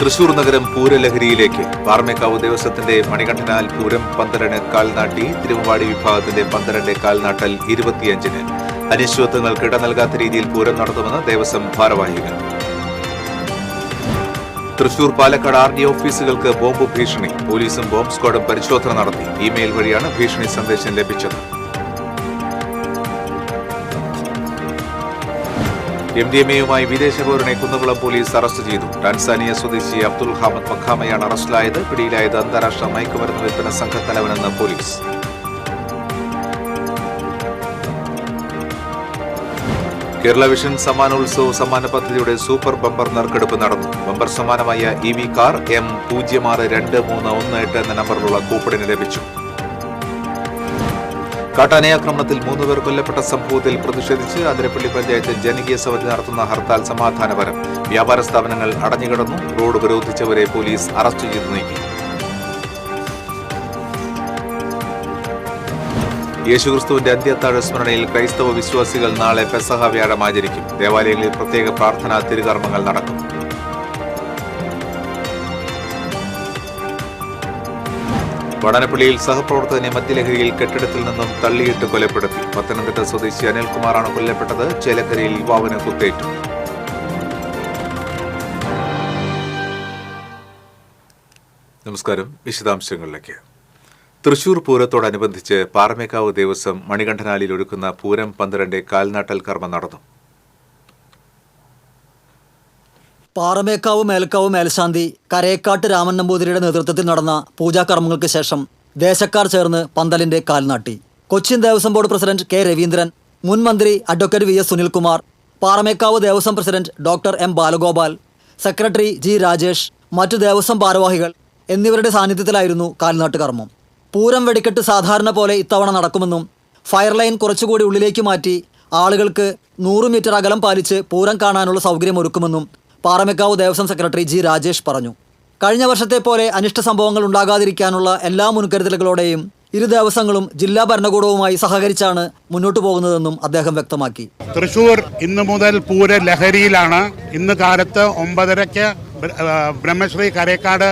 തൃശൂർ നഗരം പൂരലഹരിയിലേക്ക്. പാറമേക്കാവ് ദേവസ്വത്തിന്റെ മണികണ്ഠനാൽ പൂരം 12 കാൽനാട്ടി. തിരുവമ്പാടി വിഭാഗത്തിന്റെ 12 കാൽനാട്ടൽ 25-ന്. അനിശ്ചിതത്വങ്ങൾക്ക് ഇട നൽകാത്ത രീതിയിൽ പൂരം നടത്തുമെന്ന് ദേവസ്വം ഭാരവാഹികൾ. തൃശൂർ പാലക്കാട് RD ഓഫീസുകൾക്ക് ബോംബ് ഭീഷണി. പോലീസും ബോംബ് സ്ക്വാഡും പരിശോധന നടത്തി. ഇമെയിൽ വഴിയാണ് ഭീഷണി സന്ദേശം ലഭിച്ചത്. MDMAയുമായി വിദേശ പൗരനെ കുന്നംകുളം പോലീസ് അറസ്റ്റ് ചെയ്തു. ടാൻസാനിയ സ്വദേശി അബ്ദുൽ ഹാമദ് മഖാമയാണ് അറസ്റ്റിലായത്. പിടിയിലായത് അന്താരാഷ്ട്ര മയക്കുമരുന്ന് വിൽപ്പന സംഘത്തലവനെന്ന് പോലീസ്. കേരള വിഷൻ സമ്മാനോത്സവ് സമ്മാന പദ്ധതിയുടെ സൂപ്പർ ബമ്പർ നറുക്കെടുപ്പ് നടന്നു. ബമ്പർ സമ്മാനമായ EV കാർ M062318 എന്ന നമ്പറിലുള്ള കൂപ്പണിന് ലഭിച്ചു. കാട്ടാനയാക്രമണത്തിൽ 3 പേർ കൊല്ലപ്പെട്ട സംഭവത്തിൽ പ്രതിഷേധിച്ച് അതിരപ്പള്ളി പഞ്ചായത്ത് ജനകീയ സമിതി നടത്തുന്ന ഹർത്താൽ സമാധാനപരം. വ്യാപാര സ്ഥാപനങ്ങൾ അടഞ്ഞുകിടന്നു. റോഡ് ഉപരോധിച്ചവരെ പോലീസ് അറസ്റ്റ് ചെയ്തു നീക്കി. യേശുക്രിസ്തുവിന്റെ അന്ത്യത്താഴ സ്മരണയിൽ ക്രൈസ്തവ വിശ്വാസികൾ നാളെ പെസഹ വ്യാഴം ആചരിക്കും. ദേവാലയങ്ങളിൽ പ്രത്യേക പ്രാർത്ഥനാ തിരുകർമ്മങ്ങൾ നടക്കും. വടനപ്പള്ളിയിൽ സഹപ്രവർത്തകനെ മദ്യലഹരിയിൽ കെട്ടിടത്തിൽ നിന്നും തള്ളിയിട്ട് കൊലപ്പെടുത്തി. പത്തനംതിട്ട സ്വദേശി അനിൽകുമാറാണ് കൊല്ലപ്പെട്ടത്. ചേലക്കരയിൽ യുവാവിന് കുത്തേറ്റു. നമസ്കാരം. വിശദാംശങ്ങളിലേക്ക്. തൃശൂർ പൂരത്തോടനുബന്ധിച്ച് പാറമേക്കാവ് ദേവസ്വം മണികണ്ഠനാലിൽ ഒരുക്കുന്ന പൂരം 12 കാൽനാട്ടൽ കർമ്മം നടന്നു. പാറമേക്കാവ് മേൽക്കാവ് മേൽശാന്തി കരേക്കാട്ട് രാമൻ നമ്പൂതിരിയുടെ നേതൃത്വത്തിൽ നടന്ന പൂജാകർമ്മങ്ങൾക്ക് ശേഷം ദേശക്കാർ ചേർന്ന് പന്തലിന്റെ കാൽനാട്ടി. Cochin Devaswom board president K. Raveendran, മുൻ മന്ത്രി advocate VS Sunilkumar, Paramekkavu Devaswom president doctor M. Balagopal, secretary G. Rajesh, മറ്റു ദേവസ്വം ഭാരവാഹികൾ എന്നിവരുടെ സാന്നിധ്യത്തിലായിരുന്നു കാൽനാട്ട് കർമ്മം. പൂരം വെടിക്കെട്ട് സാധാരണ പോലെ ഇത്തവണ നടക്കുമെന്നും ഫയർ ലൈൻ കുറച്ചുകൂടി ഉള്ളിലേക്ക് മാറ്റി ആളുകൾക്ക് 100 മീറ്റർ അകലം പാലിച്ച് പൂരം കാണാനുള്ള സൗകര്യമൊരുക്കുമെന്നും പാറമേക്കാവ് ദേവസ്വം സെക്രട്ടറി G. രാജേഷ് പറഞ്ഞു. കഴിഞ്ഞ വർഷത്തെ പോലെ അനിഷ്ട സംഭവങ്ങൾ ഉണ്ടാകാതിരിക്കാനുള്ള എല്ലാ മുൻകരുതലുകളോടെയും ഇരു ദേവസ്വങ്ങളും ജില്ലാ ഭരണകൂടവുമായി സഹകരിച്ചാണ് മുന്നോട്ടു പോകുന്നതെന്നും അദ്ദേഹം വ്യക്തമാക്കി. തൃശൂർ ഇന്നു മുതൽ പൂര ലഹരിയിലാണ്. ഇന്ന് കാലത്ത് 9:30 ബ്രഹ്മശ്രീ കരേക്കാട്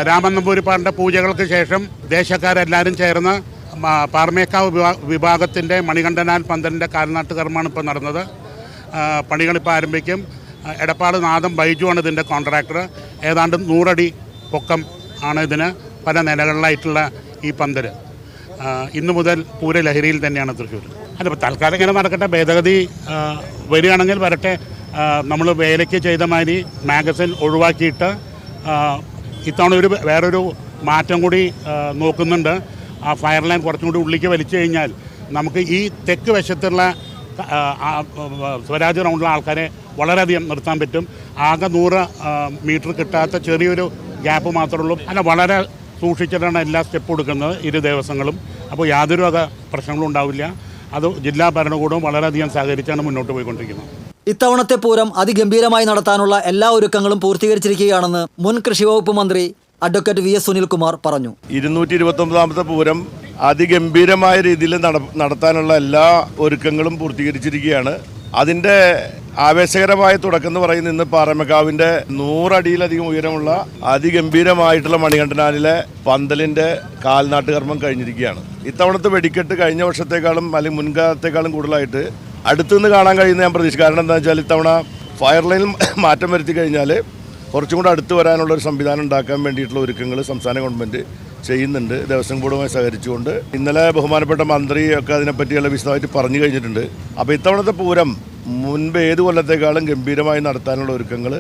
രാമൻ നമ്പൂതിരിപ്പാടിന്റെ പൂജകൾക്ക് ശേഷം ദേശക്കാരെല്ലാവരും ചേർന്ന് പാറമേക്കാവ് വിഭാഗത്തിന്റെ മണികണ്ഠനാൽ പന്തലിന്റെ കാൽനാട്ട് കർമ്മമാണ് ഇപ്പോൾ നടന്നത്. പണികളിപ്പോൾ ആരംഭിക്കും. എടപ്പാട് നാദം ബൈജു ആണ് ഇതിൻ്റെ കോൺട്രാക്ടർ. ഏതാണ്ട് 100 അടി പൊക്കം ആണ് ഇതിന്. പല നിലകളിലായിട്ടുള്ള ഈ പന്തൽ ഇന്നു മുതൽ പൂര ലഹരിയിൽ തന്നെയാണ് തൃശ്ശൂർ. അതിപ്പോൾ തൽക്കാലം ഇങ്ങനെ നടക്കട്ടെ. ഭേദഗതി വരികയാണെങ്കിൽ വരട്ടെ. നമ്മൾ വേലയ്ക്ക് ചെയ്ത മാതിരി മാഗസിൻ ഒഴിവാക്കിയിട്ട് ഇത്തവണ വേറൊരു മാറ്റം കൂടി നോക്കുന്നുണ്ട്. ആ ഫയർ ലൈൻ കുറച്ചും കൂടി ഉള്ളിലേക്ക് വലിച്ചു കഴിഞ്ഞാൽ നമുക്ക് ഈ തെക്ക് വശത്തുള്ള സ്വരാജ് റൗണ്ടിലെ ആൾക്കാരെ വളരെയധികം നിർത്താൻ പറ്റും. ആകെ 100 മീറ്റർ കിട്ടാത്ത ചെറിയൊരു ഗ്യാപ്പ് മാത്രമേ ഉള്ളൂ. അല്ല, വളരെ സൂക്ഷിച്ചിട്ടാണ് എല്ലാ സ്റ്റെപ്പ് കൊടുക്കുന്നത് ഇരു ദേവസ്വങ്ങളും. അപ്പോൾ യാതൊരു വക പ്രശ്നങ്ങളും ഉണ്ടാവില്ല. അത് ജില്ലാ ഭരണകൂടവും വളരെയധികം സഹകരിച്ചാണ് മുന്നോട്ട് പോയിക്കൊണ്ടിരിക്കുന്നത്. ഇത്തവണത്തെ പൂരം അതിഗംഭീരമായി നടത്താനുള്ള എല്ലാ ഒരുക്കങ്ങളും പൂർത്തീകരിച്ചിരിക്കുകയാണെന്ന് മുൻ കൃഷിവകുപ്പ് മന്ത്രി അഡ്വക്കേറ്റ് VS സുനിൽകുമാർ പറഞ്ഞു. 229ാമത്തെ പൂരം അതിഗംഭീരമായ രീതിയിൽ നടത്താനുള്ള എല്ലാ ഒരുക്കങ്ങളും പൂർത്തീകരിച്ചിരിക്കുകയാണ്. അതിൻ്റെ ആവേശകരമായ തുടക്കം എന്ന് പറയുന്നത് ഇന്ന് പാറമേക്കാവിൻ്റെ 100 അടിയിലധികം ഉയരമുള്ള അതിഗംഭീരമായിട്ടുള്ള മണികണ്ഠനാലിലെ പന്തലിൻ്റെ കാൽനാട്ട് കർമ്മം കഴിഞ്ഞിരിക്കുകയാണ്. ഇത്തവണത്തെ വെടിക്കെട്ട് കഴിഞ്ഞ വർഷത്തേക്കാളും അല്ലെങ്കിൽ മുൻകാലത്തേക്കാളും കൂടുതലായിട്ട് അടുത്തുനിന്ന് കാണാൻ കഴിയുന്ന ഞാൻ പ്രതീക്ഷിച്ചു. കാരണം എന്താണെന്ന് വെച്ചാൽ ഇത്തവണ ഫയർ ലൈനിൽ മാറ്റം വരുത്തി കഴിഞ്ഞാൽ കുറച്ചും കൂടെ അടുത്ത് വരാനുള്ള ഒരു സംവിധാനം ഉണ്ടാക്കാൻ വേണ്ടിയിട്ടുള്ള ഒരുക്കങ്ങൾ സംസ്ഥാന ഗവൺമെൻറ് ചെയ്യുന്നുണ്ട്, ദേവസ്വം ബോർഡുമായി സഹകരിച്ചുകൊണ്ട്. ഇന്നലെ ബഹുമാനപ്പെട്ട മന്ത്രിയൊക്കെ അതിനെപ്പറ്റിയുള്ള വിശദമായിട്ട് പറഞ്ഞു കഴിഞ്ഞിട്ടുണ്ട്. അപ്പോൾ ഇത്തവണത്തെ പൂരം മുൻപ് ഏത് കൊല്ലത്തേക്കാളും ഗംഭീരമായി നടത്താനുള്ള ഒരുക്കങ്ങൾ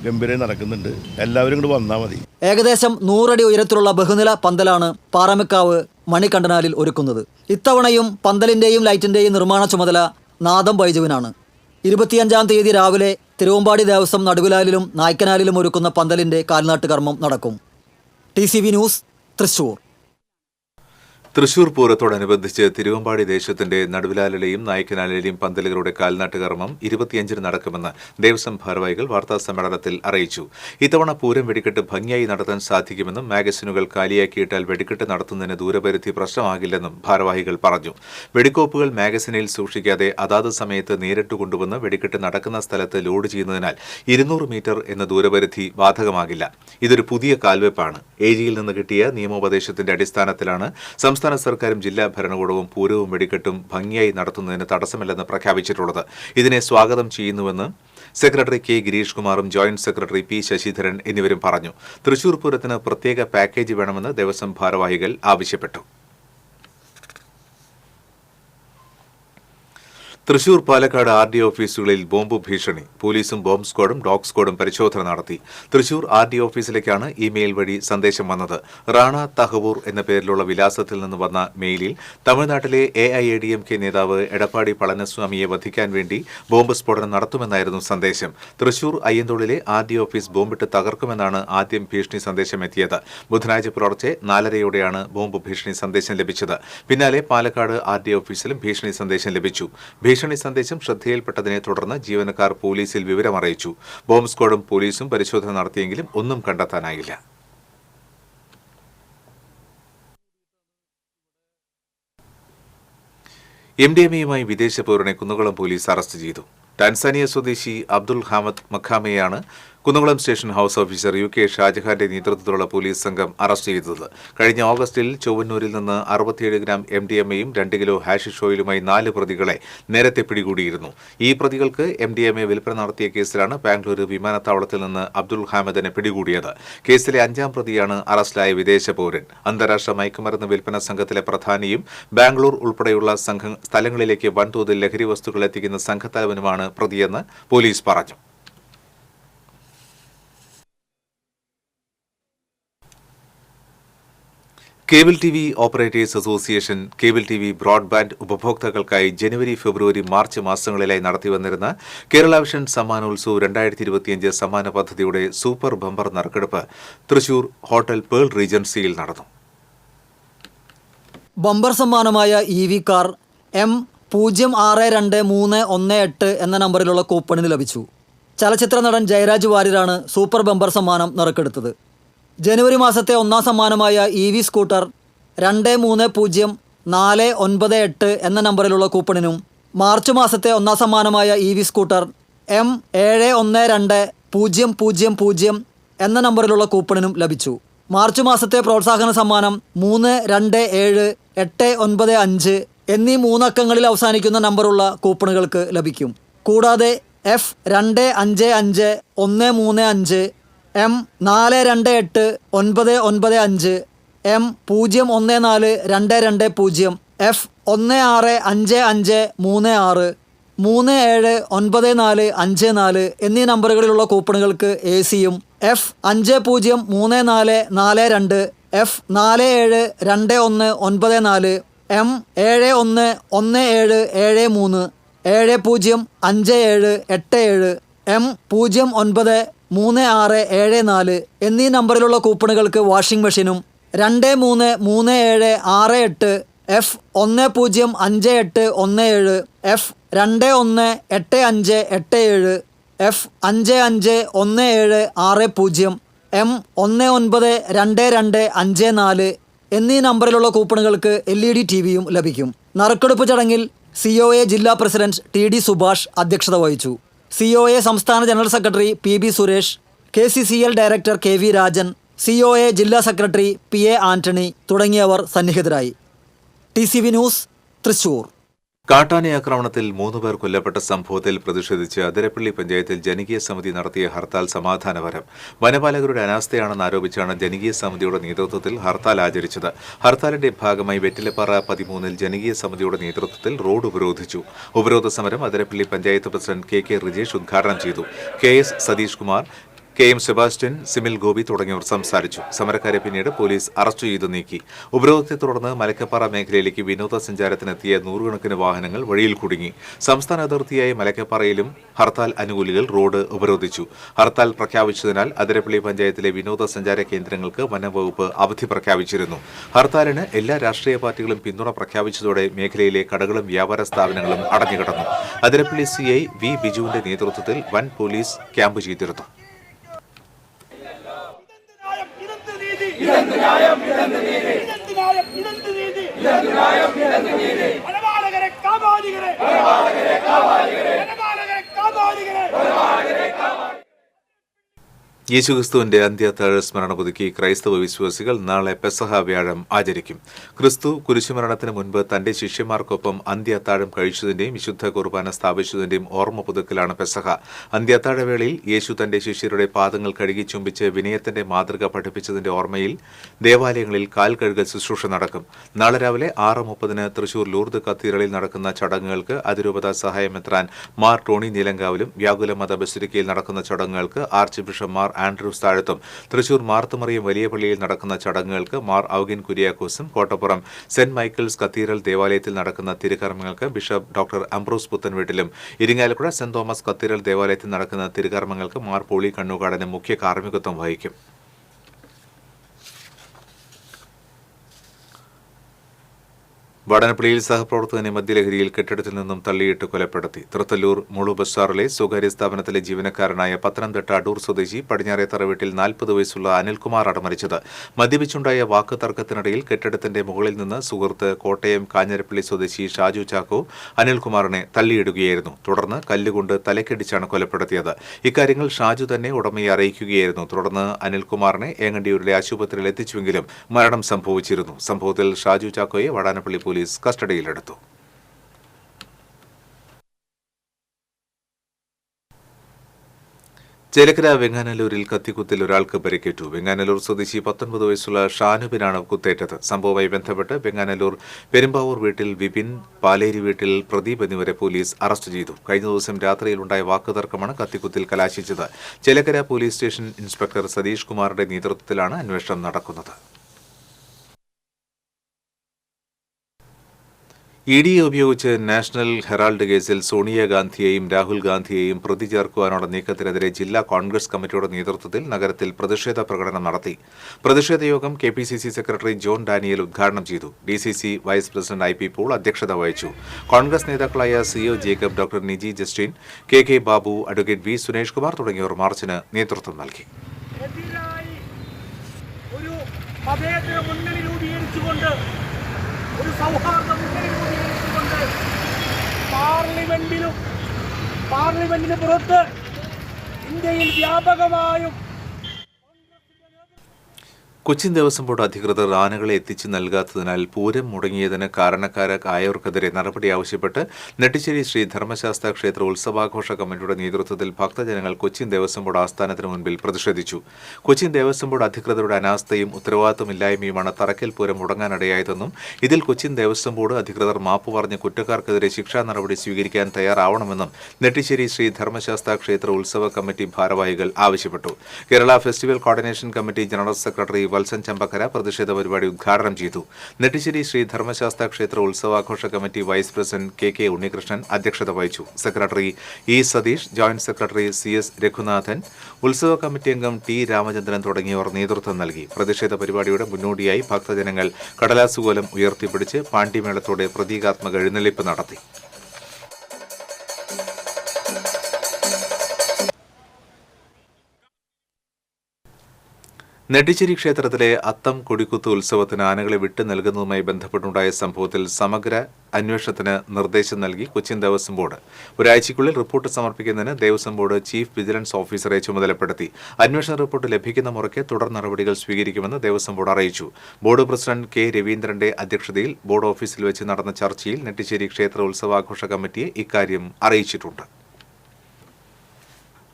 ഗംഭീരമായി നടക്കുന്നുണ്ട്. എല്ലാവരും കൂടി വന്നാൽ മതി. ഏകദേശം 100 അടി ഉയരത്തിലുള്ള ബഹുനില പന്തലാണ് പാറമേക്കാവ് മണികണ്ഠനാലിൽ ഒരുക്കുന്നത്. ഇത്തവണയും പന്തലിന്റെയും ലൈറ്റിന്റെയും നിർമ്മാണ ചുമതല നാദം ബൈജുവിനാണ്. 25-ാം തീയതി രാവിലെ തിരുവമ്പാടി ദേവസ്വം നടുവിലാലിലും നായ്ക്കനാലിലും ഒരുക്കുന്ന പന്തലിന്റെ കാൽനാട്ട് കർമ്മം നടക്കും. TCV news, Thrissur. തൃശൂർ പൂരത്തോടനുബന്ധിച്ച് തിരുവമ്പാടി ദേശത്തിന്റെ നടുവിലാലിലെയും നായ്ക്കനാലിലെയും പന്തലുകളുടെ കാൽനാട്ട് കർമ്മം 25-ന് നടക്കുമെന്ന് ദേവസ്വം ഭാരവാഹികൾ വാർത്താസമ്മേളനത്തിൽ അറിയിച്ചു. ഇത്തവണ പൂരം വെടിക്കെട്ട് ഭംഗിയായി നടത്താൻ സാധിക്കുമെന്നും മാഗസിനുകൾ കാലിയാക്കിയിട്ടാൽ വെടിക്കെട്ട് നടത്തുന്നതിന് ദൂരപരിധി പ്രശ്നമാകില്ലെന്നും ഭാരവാഹികൾ പറഞ്ഞു. വെടിക്കോപ്പുകൾ മാഗസിനിൽ സൂക്ഷിക്കാതെ അതാത് സമയത്ത് നേരിട്ട് കൊണ്ടുവന്ന് വെടിക്കെട്ട് നടക്കുന്ന സ്ഥലത്ത് ലോഡ് ചെയ്യുന്നതിനാൽ 200 മീറ്റർ എന്ന ദൂരപരിധി ബാധകമാകില്ല. ഇതൊരു പുതിയ കാൽവെപ്പാണ്. എജിയിൽ നിന്ന് കിട്ടിയ നിയമോപദേശത്തിന്റെ അടിസ്ഥാനത്തിലാണ് സംസ്ഥാന സർക്കാരും ജില്ലാ ഭരണകൂടവും പൂരവും വെടിക്കെട്ടും ഭംഗിയായി നടത്തുന്നതിന് തടസ്സമില്ലെന്ന് പ്രഖ്യാപിച്ചിട്ടുള്ളത്. ഇതിനെ സ്വാഗതം ചെയ്യുന്നുവെന്ന് സെക്രട്ടറി കെ ഗിരീഷ് കുമാറും ജോയിന്റ് സെക്രട്ടറി പി ശശിധരൻ എന്നിവരും പറഞ്ഞു. തൃശൂർ പൂരത്തിന് പ്രത്യേക പാക്കേജ് വേണമെന്ന് ദേവസ്വം ഭാരവാഹികൾ ആവശ്യപ്പെട്ടു. തൃശൂർ പാലക്കാട് RD ഓഫീസുകളിൽ ബോംബ് ഭീഷണി. പോലീസും ബോംബ് സ്ക്വാഡും ഡോഗ് സ്ക്വാഡും പരിശോധന നടത്തി. തൃശൂർ RD ഓഫീസിലേക്കാണ് ഇമെയിൽ വഴി സന്ദേശം വന്നത്. റാണ തഹവൂർ എന്ന പേരിലുള്ള വിലാസത്തിൽ നിന്ന് വന്ന മെയിലിൽ തമിഴ്നാട്ടിലെ AIADMK നേതാവ് എടപ്പാടി പളനിസ്വാമിയെ വധിക്കാൻ വേണ്ടി ബോംബ് സ്ഫോടനം നടത്തുമെന്നായിരുന്നു സന്ദേശം. തൃശൂർ അയ്യന്തോളിലെ RD ഓഫീസ് ബോംബിട്ട് തകർക്കുമെന്നാണ് ആദ്യം ഭീഷണി സന്ദേശം എത്തിയത്. ബുധനാഴ്ച പുലർച്ചെ 4:30യോടെയാണ് ബോംബ് ഭീഷണി സന്ദേശം ലഭിച്ചത്. പിന്നാലെ പാലക്കാട് RD ഓഫീസിലും ഭീഷണി സന്ദേശം ലഭിച്ചു. ഭീഷണി സന്ദേശം ശ്രദ്ധയിൽപ്പെട്ടതിനെ തുടർന്ന് ജീവനക്കാർ പോലീസിൽ വിവരമറിയിച്ചു. ബോംബ് സ്ക്വാഡും പോലീസും പരിശോധന നടത്തിയെങ്കിലും ഒന്നും കണ്ടെത്താനായില്ല. MDMAയുമായി വിദേശ പൗരനെ കുന്നംകുളം പോലീസ് അറസ്റ്റ് ചെയ്തു. ടാൻസാനിയ സ്വദേശി അബ്ദുൾ ഹാമദ് മഖാമയെയാണ് Kunnamkulam station house officer UK ഷാജഹാന്റെ നേതൃത്വത്തിലുള്ള പോലീസ് സംഘം അറസ്റ്റ് ചെയ്തത്. കഴിഞ്ഞ ഓഗസ്റ്റിൽ ചൊവ്വന്നൂരിൽ നിന്ന് 67 ഗ്രാം MDMAയും 2 കിലോ ഹാഷിഷ് ഓയിലുമായി 4 പ്രതികളെ നേരത്തെ പിടികൂടിയിരുന്നു. ഈ പ്രതികൾക്ക് MDMA വിൽപ്പന നടത്തിയ കേസിലാണ് ബാംഗ്ലൂർ വിമാനത്താവളത്തിൽ നിന്ന് അബ്ദുൾ ഹാമദിനെ പിടികൂടിയത്. കേസിലെ 5-ാം പ്രതിയാണ് അറസ്റ്റിലായ വിദേശ പൗരൻ. അന്താരാഷ്ട്ര മയക്കുമരുന്ന് വിൽപ്പന സംഘത്തിലെ പ്രധാനിയും ബാംഗ്ലൂർ ഉൾപ്പെടെയുള്ള സ്ഥലങ്ങളിലേക്ക് വൻതോതിൽ ലഹരി വസ്തുക്കൾ എത്തിക്കുന്ന സംഘത്തലവനുമാണ് പ്രതിയെന്ന് പോലീസ് പറഞ്ഞു. Cable TV operators association cable TV broadband ഉപഭോക്താക്കൾക്കായി ജനുവരി, ഫെബ്രുവരി, മാർച്ച് മാസങ്ങളിലായി നടത്തിവന്നിരുന്ന കേരള വിഷൻ സമ്മാനോത്സവ് 2025 സമ്മാന പദ്ധതിയുടെ സൂപ്പർ ബമ്പർ നറുക്കെടുപ്പ് തൃശൂർ ഹോട്ടൽ പേൾ റീജൻസിയിൽ നടന്നു. ബമ്പർ സമ്മാനമായ EV കാർ M062318 എന്ന നമ്പറിലുള്ള കൂപ്പണിന് ലഭിച്ചു. ചലച്ചിത്ര നടൻ ജയരാജ് വാര്യരാണ് സൂപ്പർ ബമ്പർ സമ്മാനം നറുക്കെടുത്തത്. ജനുവരി മാസത്തെ 1-ാം സമ്മാനമായ EV സ്കൂട്ടർ 230498 എന്ന നമ്പറിലുള്ള കൂപ്പണിനും മാർച്ച് മാസത്തെ 1-ാം സമ്മാനമായ EV സ്കൂട്ടർ M712000 എന്ന നമ്പറിലുള്ള കൂപ്പണിനും ലഭിച്ചു. മാർച്ച് മാസത്തെ പ്രോത്സാഹന സമ്മാനം 327895 എന്നീ 3 അക്കങ്ങളിൽ അവസാനിക്കുന്ന നമ്പറുള്ള കൂപ്പണുകൾക്ക് ലഭിക്കും. കൂടാതെ F255135 M428995 M014220 F165536 379454 എന്നീ നമ്പറുകളിലുള്ള കൂപ്പണുകൾക്ക് AC-യും F503442 F472194 M711773 705787 M093674 എന്നീ നമ്പറിലുള്ള കൂപ്പണുകൾക്ക് വാഷിംഗ് മെഷീനും 233768 F105817 F218587 F551760 M192254 എന്നീ നമ്പറിലുള്ള കൂപ്പണുകൾക്ക് LED TV-യും ലഭിക്കും. നറുക്കെടുപ്പ് ചടങ്ങിൽ COA ജില്ലാ പ്രസിഡന്റ് TD സുഭാഷ് അധ്യക്ഷത വഹിച്ചു. COA സംസ്ഥാന general secretary PB Suresh, KCCL director KV Rajan, COA ജില്ലാ സെക്രട്ടറി PA ആന്റണി തുടങ്ങിയവർ സന്നിഹിതരായി. TCV news, Thrissur. കാട്ടാന ആക്രമണത്തിൽ 3 പേർ കൊല്ലപ്പെട്ട സംഭവത്തിൽ പ്രതിഷേധിച്ച് അതിരപ്പള്ളി പഞ്ചായത്തിൽ ജനകീയ സമിതി നടത്തിയ ഹർത്താൽ സമാധാനപരം. വനപാലകരുടെ അനാസ്ഥയാണെന്ന് ആരോപിച്ചാണ് ജനകീയ സമിതിയുടെ നേതൃത്വത്തിൽ ഹർത്താൽ ആചരിച്ചത്. ഹർത്താലിന്റെ ഭാഗമായി വെറ്റിലപ്പാറ 13-ൽ ജനകീയ സമിതിയുടെ നേതൃത്വത്തിൽ റോഡ് ഉപരോധിച്ചു. ഉപരോധ സമരം അതിരപ്പള്ളി പഞ്ചായത്ത് പ്രസിഡന്റ് KK റിജേഷ് ഉദ്ഘാടനം ചെയ്തു. KS Satheesh Kumar, KM Sebastian, Simil Gopi തുടങ്ങിയവർ സംസാരിച്ചു. സമരക്കാരെ പിന്നീട് പോലീസ് അറസ്റ്റ് ചെയ്തു നീക്കി. ഉപരോധത്തെ തുടർന്ന് മലക്കപ്പാറ മേഖലയിലേക്ക് വിനോദസഞ്ചാരത്തിനെത്തിയ നൂറുകണക്കിന് വാഹനങ്ങൾ വഴിയിൽ കുടുങ്ങി. സംസ്ഥാന അതിർത്തിയായ മലക്കപ്പാറയിലും ഹർത്താൽ അനുകൂലികൾ റോഡ് ഉപരോധിച്ചു. ഹർത്താൽ പ്രഖ്യാപിച്ചതിനാൽ അതിരപ്പള്ളി പഞ്ചായത്തിലെ വിനോദസഞ്ചാര കേന്ദ്രങ്ങൾക്ക് വനംവകുപ്പ് അവധി പ്രഖ്യാപിച്ചിരുന്നു. ഹർത്താലിന് എല്ലാ രാഷ്ട്രീയ പാർട്ടികളും പിന്തുണ പ്രഖ്യാപിച്ചതോടെ മേഖലയിലെ കടകളും വ്യാപാര സ്ഥാപനങ്ങളും അടഞ്ഞുകിടന്നു. അതിരപ്പള്ളി CI വി ബിജുവിന്റെ നേതൃത്വത്തിൽ വൻ പോലീസ് ക്യാമ്പ് ചെയ്തിരുന്നു. യേശുക്രിസ്തുവിന്റെ അന്ത്യത്താഴ സ്മരണ പുതുക്കി ക്രൈസ്തവ വിശ്വാസികൾ നാളെ പെസഹ വ്യാഴം ആചരിക്കും. ക്രിസ്തു കുരിശുമരണത്തിന് മുൻപ് തന്റെ ശിഷ്യന്മാർക്കൊപ്പം അന്ത്യത്താഴം കഴിച്ചതിന്റെയും വിശുദ്ധ കുർബാന സ്ഥാപിച്ചതിന്റെയും ഓർമ്മ പുതുക്കലാണ് പെസഹ. അന്ത്യത്താഴവേളയിൽ യേശു തന്റെ ശിഷ്യരുടെ പാദങ്ങൾ കഴുകി ചുംബിച്ച് വിനയത്തിന്റെ മാതൃക പഠിപ്പിച്ചതിന്റെ ഓർമ്മയിൽ ദേവാലയങ്ങളിൽ കാൽ കഴുകൽ ശുശ്രൂഷ നടക്കും. നാളെ രാവിലെ 6:30 തൃശൂർ ലൂർദ് കത്തീഡ്രലിൽ നടക്കുന്ന ചടങ്ങുകൾക്ക് അതിരൂപത സഹായമെത്രാൻ മാർ ടോണി നീലങ്കാവിലും വ്യാകുലമത ബസിലിക്കയിൽ നടക്കുന്ന ചടങ്ങുകൾക്ക് ആർച്ച് ബിഷപ്പ് മാർ ആൻഡ്രൂസ് താഴത്തും തൃശൂർ മാർത്തുമറിയം വലിയ പള്ളിയിൽ നടക്കുന്ന ചടങ്ങുകൾക്ക് മാർ ഔഗിൻ കുര്യാക്കോസും കോട്ടപ്പുറം സെന്റ് മൈക്കിൾസ് കത്തീഡ്രൽ ദേവാലയത്തിൽ നടക്കുന്ന തിരുകർമ്മങ്ങൾക്ക് ബിഷപ്പ് ഡോക്ടർ അംബ്രോസ് പുത്തൻവീട്ടിലും ഇരിങ്ങാലക്കുട സെന്റ് തോമസ് കത്തീഡ്രൽ ദേവാലയത്തിൽ നടക്കുന്ന തിരുകർമ്മങ്ങൾക്ക് മാർ പോളി കണ്ണൂകാടനും മുഖ്യ കാർമ്മികത്വം വഹിക്കും. വടനപ്പള്ളിയിൽ സഹപ്രവർത്തകനെ മദ്യലഹരിയിൽ കെട്ടിടത്തിൽ നിന്നും തള്ളിയിട്ട് കൊലപ്പെടുത്തി. തൃത്തല്ലൂർ മുളു ബസാറിലെ സ്വകാര്യ സ്ഥാപനത്തിലെ ജീവനക്കാരനായ പത്തനംതിട്ട അടൂർ സ്വദേശി പടിഞ്ഞാറേത്തറ വീട്ടിൽ 40 വയസ്സുള്ള അനിൽകുമാറാണ് മരിച്ചത്. മദ്യപിച്ചുണ്ടായ വാക്ക് തർക്കത്തിനിടയിൽ കെട്ടിടത്തിന്റെ മുകളിൽ നിന്ന് സുഹൃത്ത് കോട്ടയം കാഞ്ഞിരപ്പള്ളി സ്വദേശി ഷാജു ചാക്കോ അനിൽകുമാറിനെ തള്ളിയിടുകയായിരുന്നു. തുടർന്ന് കല്ലുകൊണ്ട് തലക്കടിച്ചാണ് കൊലപ്പെടുത്തിയത്. ഇക്കാര്യങ്ങൾ ഷാജു തന്നെ ഉടമയെ അറിയിക്കുകയായിരുന്നു. തുടർന്ന് അനിൽകുമാറിനെ ഏങ്ങണ്ടിയൂരിലെ ആശുപത്രിയിൽ എത്തിച്ചുവെങ്കിലും മരണം സംഭവിച്ചിരുന്നു. സംഭവത്തിൽ ഷാജു ചാക്കോയെ വടാനപ്പള്ളി പോലീസ് കസ്റ്റഡിയിലെടുത്തു. ചേലക്കര വെങ്ങാനല്ലൂരിൽ കത്തിക്കുത്തിൽ ഒരാൾക്ക് പരിക്കേറ്റു. വെങ്ങാനല്ലൂർ സ്വദേശി 19 വയസ്സുള്ള ഷാനുബിനാണ് കുത്തേറ്റത്. സംഭവവുമായി ബന്ധപ്പെട്ട് വെങ്ങാനല്ലൂർ പെരുമ്പാവൂർ വീട്ടിൽ വിപിൻ, പാലേരി വീട്ടിൽ പ്രദീപ് എന്നിവരെ പോലീസ് അറസ്റ്റ് ചെയ്തു. കഴിഞ്ഞ ദിവസം രാത്രിയിലുണ്ടായ വാക്കുതർക്കമാണ് കത്തിക്കുത്തിൽ കലാശിച്ചത്. Chelakkara police station inspector Satheesh കുമാറിന്റെ നേതൃത്വത്തിലാണ് അന്വേഷണം നടക്കുന്നത്. ED ഉപയോഗിച്ച് നാഷണൽ ഹെറാൾഡ് കേസിൽ സോണിയാഗാന്ധിയെയും രാഹുൽ ഗാന്ധിയെയും പ്രതി ചേർക്കുവാനുള്ള നീക്കത്തിനെതിരെ ജില്ലാ കോൺഗ്രസ് കമ്മിറ്റിയുടെ നേതൃത്വത്തിൽ നഗരത്തിൽ പ്രതിഷേധ പ്രകടനം നടത്തി. പ്രതിഷേധ യോഗം KPCC സെക്രട്ടറി ജോൺ ഡാനിയൽ ഉദ്ഘാടനം ചെയ്തു. DCC vice president IP Paul അധ്യക്ഷത വഹിച്ചു. കോൺഗ്രസ് നേതാക്കളായ CO Jacob, doctor Niji Justin, KK Babu, advocate V Sunesh Kumar തുടങ്ങിയവർ മാർച്ചിന് നേതൃത്വം നൽകി. ഒരു സൗഹാർദ്ദം രൂപീകരിച്ചുകൊണ്ട് പാർലമെന്റിന് പുറത്ത് ഇന്ത്യയിൽ വ്യാപകമായും കൊച്ചിൻ ദേവസ്വം ബോർഡ് അധികൃതർ ആനകളെ എത്തിച്ചു നൽകാത്തതിനാൽ പൂരം മുടങ്ങിയതിന് കാരണക്കാരായവർക്കെതിരെ നടപടി ആവശ്യപ്പെട്ട് നെട്ടിശ്ശേരി ശ്രീ ധർമ്മശാസ്ത്ര ക്ഷേത്ര ഉത്സവാഘോഷ കമ്മിറ്റിയുടെ നേതൃത്വത്തിൽ ഭക്തജനങ്ങൾ കൊച്ചിൻ ദേവസ്വം ബോർഡ് ആസ്ഥാനത്തിന് മുൻപിൽ പ്രതിഷേധിച്ചു. കൊച്ചിൻ ദേവസ്വം ബോർഡ് അധികൃതരുടെ അനാസ്ഥയും ഉത്തരവാദിത്തമില്ലായ്മയുമാണ് തറക്കൽ പൂരം മുടങ്ങാനിടയായതെന്നും ഇതിൽ കൊച്ചിൻ ദേവസ്വം ബോർഡ് അധികൃതർ മാപ്പ് പറഞ്ഞ് കുറ്റക്കാർക്കെതിരെ ശിക്ഷാ നടപടി സ്വീകരിക്കാൻ തയ്യാറാവണമെന്നും നെട്ടിശ്ശേരി ശ്രീ ധർമ്മശാസ്ത്ര ക്ഷേത്ര ഉത്സവ കമ്മിറ്റി ഭാരവാഹികൾ ആവശ്യപ്പെട്ടു. Kerala festival coordination committee general secretary Valsan Chambakkara പ്രതിഷേധ പരിപാടി ഉദ്ഘാടനം ചെയ്തു. നെട്ടിശ്ശേരി ശ്രീ ധർമ്മശാസ്ത്ര ക്ഷേത്ര ഉത്സവാഘോഷ committee vice president KK Unnikrishnan അധ്യക്ഷത വഹിച്ചു. Secretary E Satheesh, joint secretary CS Raghunathan, ഉത്സവ കമ്മിറ്റി അംഗം T രാമചന്ദ്രൻ തുടങ്ങിയവർ നേതൃത്വം നൽകി. പ്രതിഷേധ പരിപാടിയുടെ മുന്നോടിയായി ഭക്തജനങ്ങൾ കടലാസുകോലം ഉയർത്തിപ്പിടിച്ച് പാണ്ഡിമേളത്തോടെ പ്രതീകാത്മക എഴുന്നള്ളിപ്പ് നടത്തി. നെട്ടിശ്ശേരി ക്ഷേത്രത്തിലെ അത്തം കൊടിക്കുത്ത് ഉത്സവത്തിന് ആനകളെ വിട്ടു നൽകുന്നതുമായി ബന്ധപ്പെട്ടുണ്ടായ സംഭവത്തിൽ സമഗ്ര അന്വേഷണത്തിന് നിർദ്ദേശം നൽകി കൊച്ചിൻ ദേവസ്വം ബോർഡ്. ഒരാഴ്ചയ്ക്കുള്ളിൽ റിപ്പോർട്ട് സമർപ്പിക്കുന്നതിന് ദേവസ്വം ബോർഡ് ചീഫ് വിജിലൻസ് ഓഫീസറെ ചുമതലപ്പെടുത്തി. അന്വേഷണ റിപ്പോർട്ട് ലഭിക്കുന്ന മുറയ്ക്ക് തുടർ നടപടികൾ സ്വീകരിക്കുമെന്ന് ദേവസ്വം ബോർഡ് അറിയിച്ചു. ബോർഡ് പ്രസിഡന്റ് K രവീന്ദ്രന്റെ അധ്യക്ഷതയിൽ ബോർഡ് ഓഫീസിൽ വെച്ച് നടന്ന ചർച്ചയിൽ നെട്ടിശ്ശേരി ക്ഷേത്ര ഉത്സവാഘോഷ കമ്മിറ്റിയെ ഇക്കാര്യം അറിയിച്ചിട്ടുണ്ട്.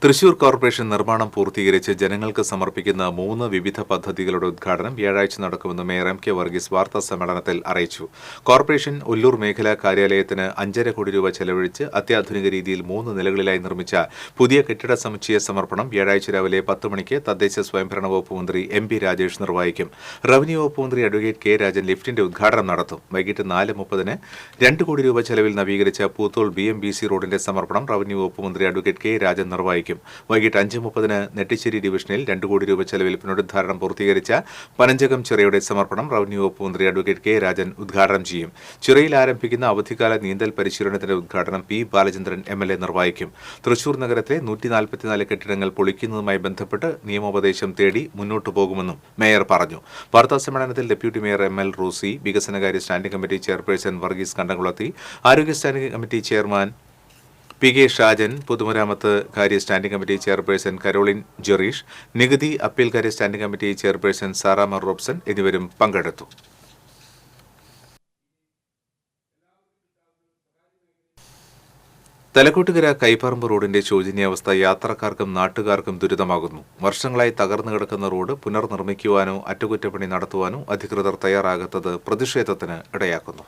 തൃശൂർ കോർപ്പറേഷൻ നിർമ്മാണം പൂർത്തീകരിച്ച് ജനങ്ങൾക്ക് സമർപ്പിക്കുന്ന 3 വിവിധ പദ്ധതികളുടെ ഉദ്ഘാടനം വ്യാഴാഴ്ച നടക്കുമെന്ന് മേയർ എം കെ വർഗീസ് വാർത്താ സമ്മേളനത്തിൽ അറിയിച്ചു. കോർപ്പറേഷൻ ഒല്ലൂർ മേഖലാ കാര്യാലയത്തിന് 5.5 കോടി രൂപ ചെലവഴിച്ച് അത്യാധുനിക രീതിയിൽ 3 നിലകളിലായി നിർമ്മിച്ച പുതിയ കെട്ടിട സമുച്ചയ സമർപ്പണം വ്യാഴാഴ്ച രാവിലെ 10 മണിക്ക് തദ്ദേശ സ്വയംഭരണ വകുപ്പ് മന്ത്രി എം പി രാജേഷ് നിർവഹിക്കും. റവന്യൂ വകുപ്പ് മന്ത്രി അഡ്വക്കേറ്റ് കെ രാജൻ ലിഫ്റ്റിന്റെ ഉദ്ഘാടനം നടത്തും. വൈകിട്ട് 4:30-ന് 2 കോടി രൂപ ചെലവിൽ നവീകരിച്ച പൂത്തോൾ BMBC റോഡിന്റെ സമർപ്പണം റവന്യൂ വകുപ്പ് മന്ത്രി അഡ്വക്കേറ്റ് കെ രാജൻ നിർവഹിക്കും. വൈകിട്ട് 5:30-ന് നെട്ടിശ്ശേരി ഡിവിഷനിൽ 2 കോടി രൂപ ചെലവിൽ പുനരുദ്ധാരണം പൂർത്തീകരിച്ച പനഞ്ചകം ചിറയുടെ സമർപ്പണം റവന്യൂ വകുപ്പ് മന്ത്രി അഡ്വക്കേറ്റ് കെ രാജൻ ഉദ്ഘാടനം ചെയ്യും. ചിറയിൽ ആരംഭിക്കുന്ന അവധിക്കാല നീന്തൽ പരിശീലനത്തിന്റെ ഉദ്ഘാടനം പി ബാലചന്ദ്രൻ MLA നിർവഹിക്കും. തൃശൂർ നഗരത്തിലെ 144 കെട്ടിടങ്ങൾ പൊളിക്കുന്നതുമായി ബന്ധപ്പെട്ട് നിയമോപദേശം തേടി മുന്നോട്ടു പോകുമെന്നും മേയർ പറഞ്ഞു. വാർത്താസമ്മേളനത്തിൽ ഡെപ്യൂട്ടി മേയർ ML റോസി, വികസനകാര്യ standing committee chairperson Varghese Kandamkulathi, ആരോഗ്യ standing committee chairman PK Shajan, പൊതുമരാമത്ത് കാര്യ standing committee chairperson Caroline Jereesh, നികുതി അപ്പീൽ കാര്യ standing committee chairperson Sarah Mar Robson എന്നിവരും പങ്കെടുത്തു. തലക്കോട്ടുകര കൈപ്പറമ്പ് റോഡിന്റെ ശോചനീയാവസ്ഥ യാത്രക്കാർക്കും നാട്ടുകാർക്കും ദുരിതമാകുന്നു. വർഷങ്ങളായി തകർന്നു കിടക്കുന്ന റോഡ് പുനർനിർമ്മിക്കുവാനോ അറ്റകുറ്റപ്പണി നടത്തുവാനോ അധികൃതർ തയ്യാറാകാത്തത് പ്രതിഷേധത്തിന് ഇടയാക്കുന്നു.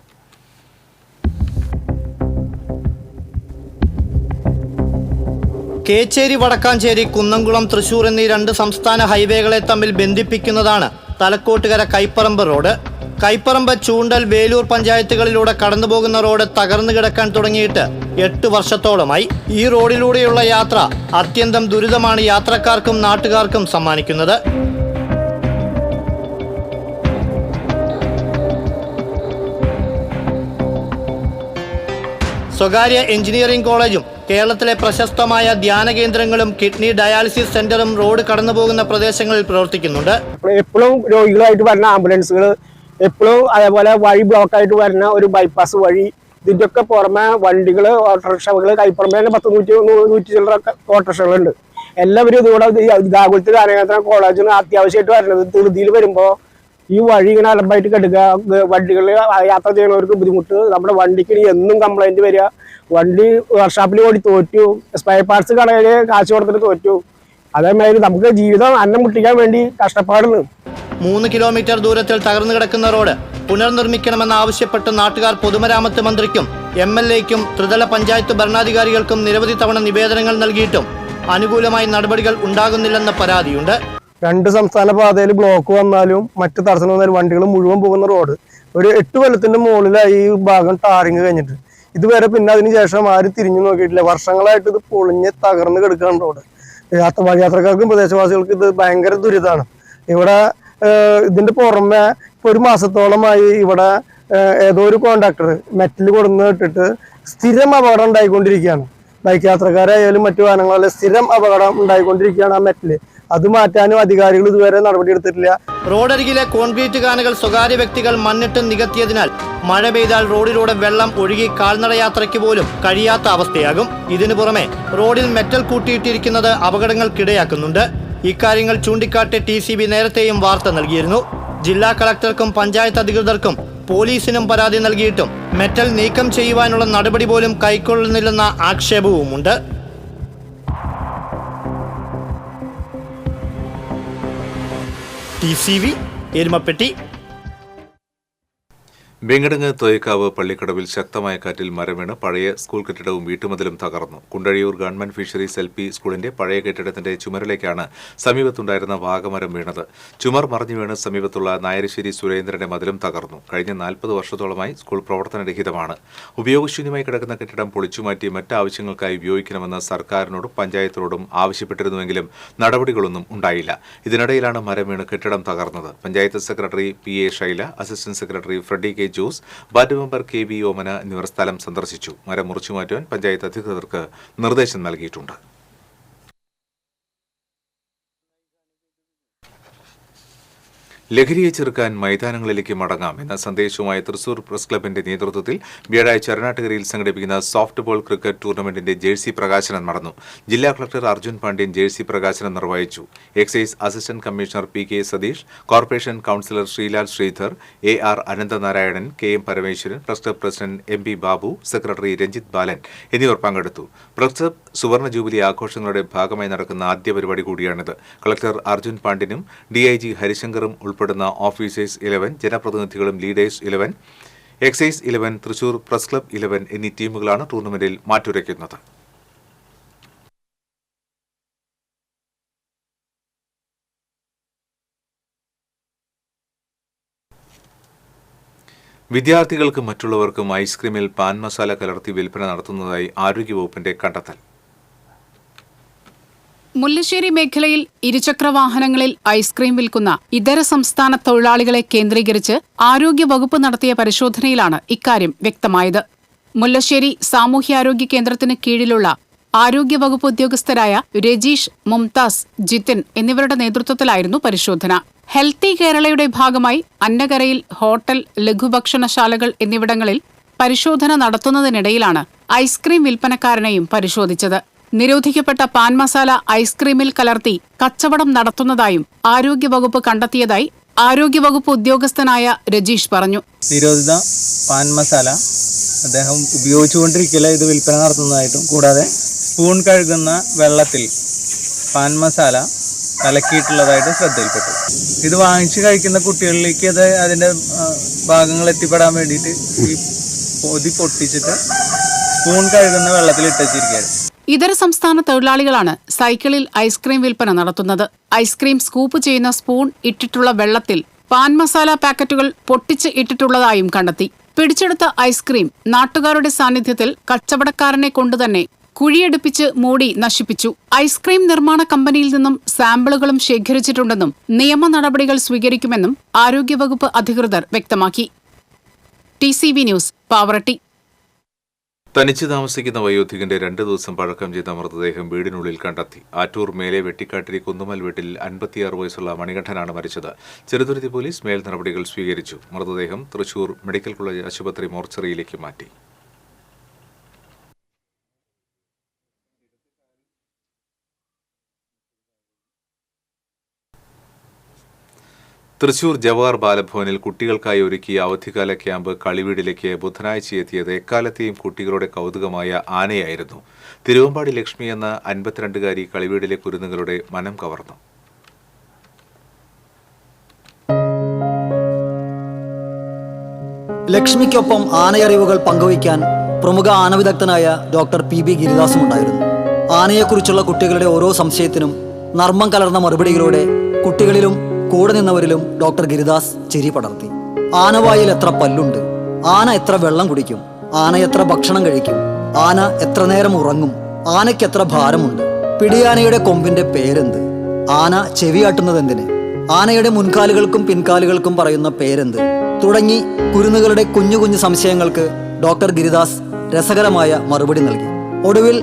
കേച്ചേരി വടക്കാഞ്ചേരി കുന്നംകുളം തൃശൂർ എന്നീ 2 സംസ്ഥാന ഹൈവേകളെ തമ്മിൽ ബന്ധിപ്പിക്കുന്നതാണ് തലക്കോട്ടുകര കൈപ്പറമ്പ് റോഡ്. കൈപ്പറമ്പ്, ചൂണ്ടൽ, വേലൂർ പഞ്ചായത്തുകളിലൂടെ കടന്നുപോകുന്ന റോഡ് തകർന്നു കിടക്കാൻ തുടങ്ങിയിട്ട് 8 വർഷത്തോളമായി. ഈ റോഡിലൂടെയുള്ള യാത്ര അത്യന്തം ദുരിതമാണ് യാത്രക്കാർക്കും നാട്ടുകാർക്കും സമ്മാനിക്കുന്നത്. സ്വകാര്യ എഞ്ചിനീയറിംഗ് കോളേജും കേരളത്തിലെ പ്രശസ്തമായ ധ്യാന കേന്ദ്രങ്ങളും കിഡ്നി ഡയാലിസിസ് സെന്ററും റോഡ് കടന്നുപോകുന്ന പ്രദേശങ്ങളിൽ പ്രവർത്തിക്കുന്നുണ്ട്. എപ്പോഴും രോഗികളായിട്ട് വരുന്ന ആംബുലൻസുകൾ, എപ്പോഴും അതേപോലെ വഴി ബ്ലോക്കായിട്ട് വരുന്ന ഒരു ബൈപ്പാസ് വഴി, ഇതിൻ്റെയൊക്കെ പുറമെ വണ്ടികൾ, ഓട്ടോറിക്ഷകൾ, കൈപ്പുറമെ 100-100 ചില്ലറ ഓട്ടോറിക്ഷകളുണ്ട്. എല്ലാവരും ഇതുകൂടെ ഗാകുലത്ത് ഗാനകേന്ദ്ര കോളേജിന് അത്യാവശ്യമായിട്ട് വരുന്നത്. ധൃതിയിൽ വരുമ്പോൾ ഈ വഴി ഇങ്ങനെ അലമ്പായിട്ട് കെടുക്കുക, വണ്ടികളിൽ യാത്ര ചെയ്യുന്നവർക്ക് ബുദ്ധിമുട്ട്. നമ്മുടെ വണ്ടിക്ക് എന്നും കംപ്ലൈന്റ് വരിക. വണ്ടി വർക്ക്ഷോപ്പിൽ ഓടി തോറ്റു, സ്പെയർ പാർട്സ് കടയിൽ കാശ് കൊടുത്തിട്ട് തോറ്റു. അതേമാതിരി നമുക്ക് ജീവിതം അന്നം മുട്ടിക്കാൻ വേണ്ടി കഷ്ടപ്പാടുന്നു. 3 കിലോമീറ്റർ ദൂരത്തിൽ തകർന്നു കിടക്കുന്ന റോഡ് പുനർനിർമ്മിക്കണമെന്നാവശ്യപ്പെട്ട് നാട്ടുകാർ പൊതുമരാമത്ത് മന്ത്രിക്കും MLAയ്ക്കും ത്രിതല പഞ്ചായത്ത് ഭരണാധികാരികൾക്കും നിരവധി തവണ നിവേദനങ്ങൾ നൽകിയിട്ടും അനുകൂലമായി നടപടികൾ ഉണ്ടാകുന്നില്ലെന്ന പരാതിയുണ്ട്. 2 സംസ്ഥാന പാതയിൽ ബ്ലോക്ക് വന്നാലും മറ്റ് തടസ്സം വന്നാലും വണ്ടികൾ മുഴുവൻ പോകുന്ന റോഡ് ഒരു 8 കൊല്ലത്തിന്റെ മുകളിലായി ഈ ഭാഗം ടാറിങ് കഴിഞ്ഞിട്ട്. ഇതുവരെ പിന്നെ അതിന് ശേഷം ആരും തിരിഞ്ഞു നോക്കിയിട്ടില്ല. വർഷങ്ങളായിട്ട് ഇത് പൊളിഞ്ഞ് തകർന്ന് കിടക്കുകയാണ് റോഡ്. വഴിയാത്രക്കാർക്കും പ്രദേശവാസികൾക്കും ഇത് ഭയങ്കര ദുരിതമാണ്. ഇവിടെ ഇതിന്റെ പുറമെ ഇപ്പൊ 1 മാസത്തോളമായി ഇവിടെ ഏതോ ഒരു കോൺട്രാക്ടർ മെറ്റൽ കൊടുന്ന് ഇട്ടിട്ട് സ്ഥിരം അപകടം ഉണ്ടായിക്കൊണ്ടിരിക്കുകയാണ്. ബൈക്ക് യാത്രക്കാരായാലും മറ്റു വാഹനങ്ങളിലും സ്ഥിരം അപകടം ഉണ്ടായിക്കൊണ്ടിരിക്കുകയാണ് ആ മെറ്റല്. അത് മാറ്റാനും അധികാരികൾ ഇതുവരെ നടപടിയെടുത്തിട്ടില്ല. റോഡരികിലെ കോൺക്രീറ്റ് കാനുകൾ സ്വകാര്യ വ്യക്തികൾ മണ്ണിട്ട് നികത്തിയതിനാൽ മഴ പെയ്താൽ റോഡിലൂടെ വെള്ളം ഒഴുകി കാൽനട യാത്രയ്ക്ക് പോലും കഴിയാത്ത അവസ്ഥയാകും. ഇതിനു പുറമെ റോഡിൽ മെറ്റൽ കൂട്ടിയിട്ടിരിക്കുന്നത് അപകടങ്ങൾക്കിടയാക്കുന്നുണ്ട്. ഇക്കാര്യങ്ങൾ ചൂണ്ടിക്കാട്ടി TCB നേരത്തെയും വാർത്ത നൽകിയിരുന്നു. ജില്ലാ കളക്ടർക്കും പഞ്ചായത്ത് അധികൃതർക്കും പോലീസിനും പരാതി നൽകിയിട്ടും മെറ്റൽ നീക്കം ചെയ്യുവാനുള്ള നടപടി പോലും കൈക്കൊള്ളുന്നില്ലെന്ന ആക്ഷേപവുമുണ്ട്. TCV എരുമപ്പെട്ടി. വെങ്ങടങ്ങ് തോയക്കാവ് പള്ളിക്കടവിൽ ശക്തമായ കാറ്റിൽ മരം വീണ് പഴയ സ്കൂൾ കെട്ടിടവും വീട്ടുമതിലും തകർന്നു. കുണ്ടഴിയൂർ ഗവൺമെന്റ് ഫിഷറീസ് LP സ്കൂളിന്റെ പഴയ കെട്ടിടത്തിന്റെ ചുമരിലേക്കാണ് സമീപത്തുണ്ടായിരുന്ന വാഗമരം വീണത്. ചുമർ മറിഞ്ഞു വീണ് സമീപത്തുള്ള നായരശ്ശേരി സുരേന്ദ്രന്റെ മതിലും തകർന്നു. കഴിഞ്ഞ 40 വർഷത്തോളമായി സ്കൂൾ പ്രവർത്തനരഹിതമാണ്. ഉപയോഗശൂന്യമായി കിടക്കുന്ന കെട്ടിടം പൊളിച്ചുമാറ്റി മറ്റാവശ്യങ്ങൾക്കായി ഉപയോഗിക്കണമെന്ന് സർക്കാരിനോടും പഞ്ചായത്തിനോടും ആവശ്യപ്പെട്ടിരുന്നുവെങ്കിലും നടപടികളൊന്നും ഉണ്ടായില്ല. ഇതിനിടയിലാണ് മരം വീണ് കെട്ടിടം തകർന്നത്. Panchayat secretary PA Shaila, assistant secretary Freddy K Jose, ward member KB Omana എന്നിവർ സ്ഥലം സന്ദർശിച്ചു. മരം മുറിച്ചുമാറ്റുവാൻ പഞ്ചായത്ത് അധികൃതർക്ക് നിർദ്ദേശം നൽകിയിട്ടുണ്ട്. ലഹരിയെ ചെറുക്കാൻ മൈതാനങ്ങളിലേക്ക് മടങ്ങാം എന്ന സന്ദേശവുമായി തൃശൂർ പ്രസ് ക്ലബിന്റെ നേതൃത്വത്തിൽ വ്യാഴാഴ്ച ചരണാട്ടുകരയിൽ സംഘടിപ്പിക്കുന്ന സോഫ്റ്റ് ബോൾ ക്രിക്കറ്റ് ടൂർണമെന്റിന്റെ ജേഴ്സി പ്രകാശനം നടന്നു. ജില്ലാ കളക്ടർ അർജുൻ പാണ്ഡ്യൻ ജേഴ്സി പ്രകാശനം നിർവഹിച്ചു. Excise assistant commissioner PK. Satheesh, corporation councillor Sreelal Sreedhar, AR. Ananthanarayanan, KM. Parameswaran, press club president MP. Babu, secretary Ranjith Balan എന്നിവർ പങ്കെടുത്തു. പ്രസ് ക്ലബ് സുവർണ ജൂബിലി ആഘോഷങ്ങളുടെ ഭാഗമായി നടക്കുന്ന ആദ്യ പരിപാടി കൂടിയാണിത്. കളക്ടർ അർജുൻ പാണ്ഡ്യനും ഡിഐജി ഹരിശങ്കറും ഉൾപ്പെടുന്ന ഓഫീസേഴ്സ് 11, ജനപ്രതിനിധികളും leaders 11, excise 11, Thrissur press club 11 എന്നീ ടീമുകളാണ് ടൂർണമെന്റിൽ മാറ്റുരയ്ക്കുന്നത്. വിദ്യാർത്ഥികൾക്കും മറ്റുള്ളവർക്കും ഐസ്ക്രീമിൽ പാൻ മസാല കലർത്തി വിൽപ്പന നടത്തുന്നതായി ആരോഗ്യവകുപ്പിന്റെ കണ്ടെത്തൽ. മുല്ലശ്ശേരി മേഖലയിൽ ഇരുചക്രവാഹനങ്ങളിൽ ഐസ്ക്രീം വിൽക്കുന്ന ഇതര സംസ്ഥാന തൊഴിലാളികളെ കേന്ദ്രീകരിച്ച് ആരോഗ്യവകുപ്പ് നടത്തിയ പരിശോധനയിലാണ് ഇക്കാര്യം വ്യക്തമായത്. മുല്ലശ്ശേരി സാമൂഹ്യാരോഗ്യ കേന്ദ്രത്തിന് കീഴിലുള്ള ആരോഗ്യവകുപ്പ് ഉദ്യോഗസ്ഥരായ രജീഷ്, മുംതാസ്, ജിതിൻ എന്നിവരുടെ നേതൃത്വത്തിലായിരുന്നു പരിശോധന. ഹെൽത്തി കേരളയുടെ ഭാഗമായി അന്നകരയിൽ ഹോട്ടൽ, ലഘുഭക്ഷണശാലകൾ എന്നിവിടങ്ങളിൽ പരിശോധന നടത്തുന്നതിനിടയിലാണ് ഐസ്ക്രീം വിൽപ്പനക്കാരനെയും പരിശോധിച്ചത്. നിരോധിക്കപ്പെട്ട പാൻ മസാല ഐസ്ക്രീമിൽ കലർത്തി കച്ചവടം നടത്തുന്നതായും ആരോഗ്യവകുപ്പ് കണ്ടെത്തിയതായി ആരോഗ്യവകുപ്പ് ഉദ്യോഗസ്ഥനായ രജീഷ് പറഞ്ഞു. നിരോധിത പാൻ മസാല അദ്ദേഹം ഉപയോഗിച്ചുകൊണ്ടിരിക്കില്ല ഇത് വിൽപ്പന നടത്തുന്നതായിട്ടും, കൂടാതെ സ്പൂൺ കഴുകുന്ന വെള്ളത്തിൽ പാൻ മസാല കലക്കിയിട്ടുള്ളതായിട്ട് ശ്രദ്ധയിൽപ്പെട്ടു. ഇത് വാങ്ങിച്ച് കഴിക്കുന്ന കുട്ടികളിലേക്ക് അതിൻ്റെ ഭാഗങ്ങൾ എത്തിപ്പെടാൻ വേണ്ടിയിട്ട് ഈ പൊതി പൊട്ടിച്ചിട്ട് സ്പൂൺ കഴുകുന്ന വെള്ളത്തിൽ ഇട്ടുവച്ചിരിക്കുകയായിരുന്നു. ഇതര സംസ്ഥാന തൊഴിലാളികളാണ് സൈക്കിളിൽ ഐസ്ക്രീം വിൽപ്പന നടത്തുന്നത്. ഐസ്ക്രീം സ്കൂപ്പ് ചെയ്യുന്ന സ്പൂൺ ഇട്ടിട്ടുള്ള വെള്ളത്തിൽ പാൻ മസാല പാക്കറ്റുകൾ പൊട്ടിച്ച് ഇട്ടിട്ടുള്ളതായും കണ്ടെത്തി. പിടിച്ചെടുത്ത ഐസ്ക്രീം നാട്ടുകാരുടെ സാന്നിധ്യത്തിൽ കച്ചവടക്കാരനെ കൊണ്ടുതന്നെ കുഴിയെടുപ്പിച്ച് മൂടി നശിപ്പിച്ചു. ഐസ്ക്രീം നിർമ്മാണ കമ്പനിയിൽ നിന്നും സാമ്പിളുകളും ശേഖരിച്ചിട്ടുണ്ടെന്നും നിയമ നടപടികൾ സ്വീകരിക്കുമെന്നും ആരോഗ്യവകുപ്പ് അധികൃതർ വ്യക്തമാക്കി. TCV news, Pavaratti. തനിച്ച് താമസിക്കുന്ന വയോധികന്റെ 2 ദിവസം പഴക്കം ചെയ്ത മൃതദേഹം വീടിനുള്ളിൽ കണ്ടെത്തി. ആറ്റൂർ മേലെ വെട്ടിക്കാട്ടിരി കുന്നുമൽ വീട്ടിൽ 56 വയസ്സുള്ള മണികണ്ഠനാണ് മരിച്ചത്. ചെറുതുരുത്തി പോലീസ് മേൽ നടപടികൾ സ്വീകരിച്ചു. മൃതദേഹം തൃശൂർ മെഡിക്കൽ കോളേജ് ആശുപത്രി മോർച്ചറിയിലേക്ക് മാറ്റി. തൃശൂർ ജവഹർ ബാലഭവനിൽ കുട്ടികൾക്കായി ഒരുക്കിയ അവധിക്കാല ക്യാമ്പ് കളിവീടിലേക്ക് ബുധനാഴ്ച എത്തിയത് എക്കാലത്തെയും കുട്ടികളുടെ കൗതുകമായ ആനയായിരുന്നു. തിരുവമ്പാടി ലക്ഷ്മി എന്ന 52-കാരി കളിവീടിലെ കുരുന്നുകളുടെ മനം കവർന്നു. ലക്ഷ്മിക്കൊപ്പം ആനയറിവുകൾ പങ്കുവയ്ക്കാൻ പ്രമുഖ ആനവിദഗ്ധനായ ഡോക്ടർ PB ഗിരിദാസും ഉണ്ടായിരുന്നു. ആനയെക്കുറിച്ചുള്ള കുട്ടികളുടെ ഓരോ സംശയത്തിനും നർമ്മം കലർന്ന മറുപടികളോടെ കുട്ടികളിലും കൂടെ നിന്നവരിലും ഡോക്ടർ ഗിരിദാസ് ചിരി പടർത്തി. ആനവായിൽ എത്ര പല്ലുണ്ട്, ആന എത്ര വെള്ളം കുടിക്കും, ആന എത്ര ഭക്ഷണം കഴിക്കും, ആന എത്ര നേരം ഉറങ്ങും, ആനയ്ക്ക് എത്ര ഭാരമുണ്ട്, പിടിയാനയുടെ കൊമ്പിന്റെ പേരെന്ത്, ആന ചെവിയാട്ടുന്നത് എന്തിന്, ആനയുടെ മുൻകാലുകൾക്കും പിൻകാലുകൾക്കും പറയുന്ന പേരെന്ത് തുടങ്ങി കുരുന്നുകളുടെ കുഞ്ഞു കുഞ്ഞു സംശയങ്ങൾക്ക് ഡോക്ടർ ഗിരിദാസ് രസകരമായ മറുപടി നൽകി. ഒടുവിൽ